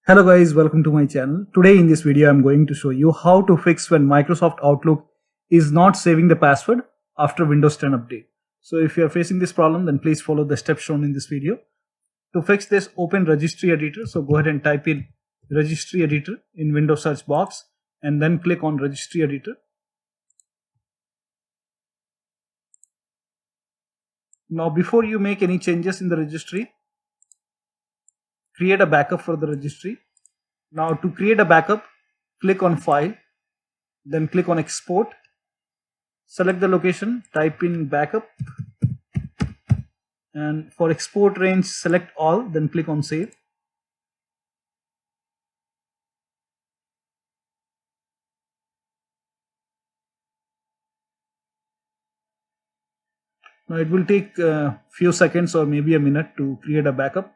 Hello guys, welcome to my channel. Today in this video I'm going to show you how to fix when Microsoft Outlook is not saving the password after Windows 10 update. So if you are facing this problem, then please follow the steps shown in this video. To fix this, open registry editor. So go ahead and type in registry editor in Windows search box and then click on registry editor. Now before you make any changes in the registry, create a backup for the registry. Now to create a backup, click on File, then click on Export. Select the location, type in backup, and for export range select all, then click on Save. Now it will take a few seconds or maybe a minute to create a backup.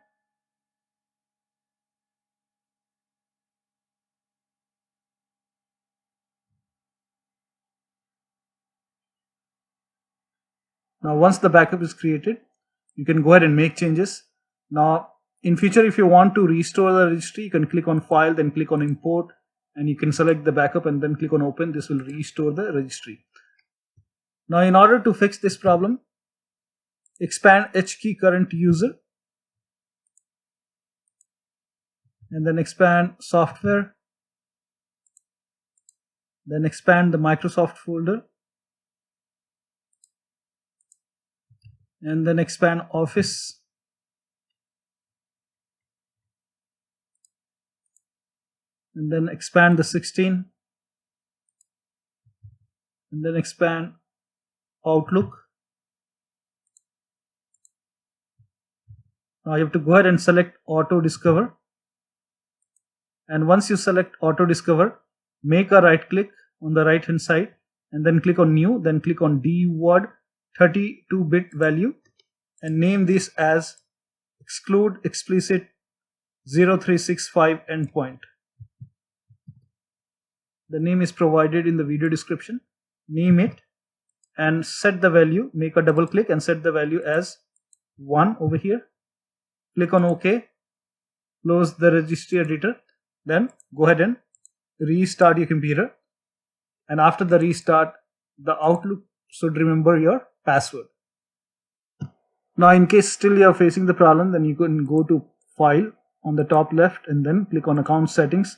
Now once the backup is created, you can go ahead and make changes. Now in future, if you want to restore the registry, you can click on File, then click on Import, and you can select the backup and then click on Open. This will restore the registry. Now in order to fix this problem, expand HKey current user and then expand software, then expand the Microsoft folder and then expand Office, and then expand the 16 and then expand Outlook. Now you have to go ahead and select AutoDiscover, and once you select AutoDiscover, make a right click on the right hand side and then click on New, then click on dword 32-bit value and name this as exclude explicit 0365 endpoint. The name is provided in the video description. Name it and set the value. Make a double click and set the value as 1 over here. Click on OK. Close the registry editor. Then go ahead and restart your computer. And after the restart, the Outlook should remember your password. Now in case still you are facing the problem, then you can go to File on the top left and then click on Account Settings.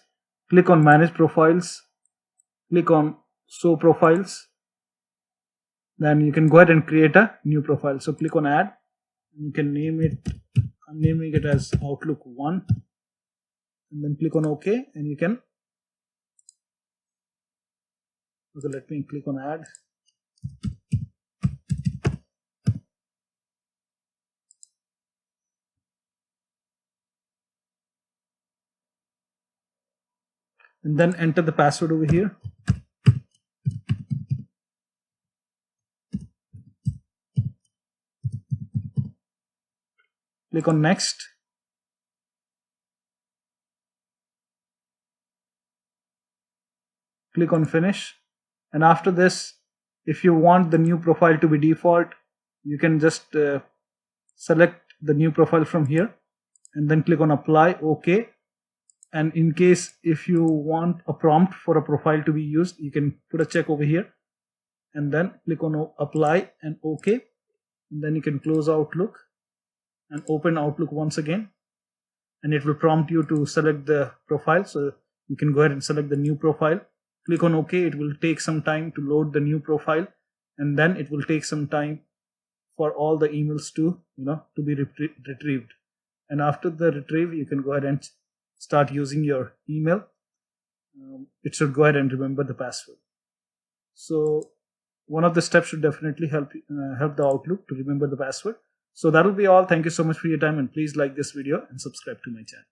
Click on Manage Profiles. Click on Show Profiles. Then you can go ahead and create a new profile. So click on Add. You can name it, I'm naming it as Outlook 1, and then click on OK, and you can, okay, let me click on Add. And then enter the password over here. Click on Next. Click on Finish. And after this, if you want the new profile to be default, you can just select the new profile from here and then click on Apply, OK. And in case if you want a prompt for a profile to be used, you can put a check over here and then click on Apply and OK. And then you can close Outlook and open Outlook once again, and it will prompt you to select the profile. So you can go ahead and select the new profile. Click on OK. It will take some time to load the new profile, and then it will take some time for all the emails to be retrieved. And after the retrieve, you can go ahead and start using your email. It should go ahead and remember the password. So one of the steps should definitely help the Outlook to remember the password. So that will be all. Thank you so much for your time, and please like this video and subscribe to my channel.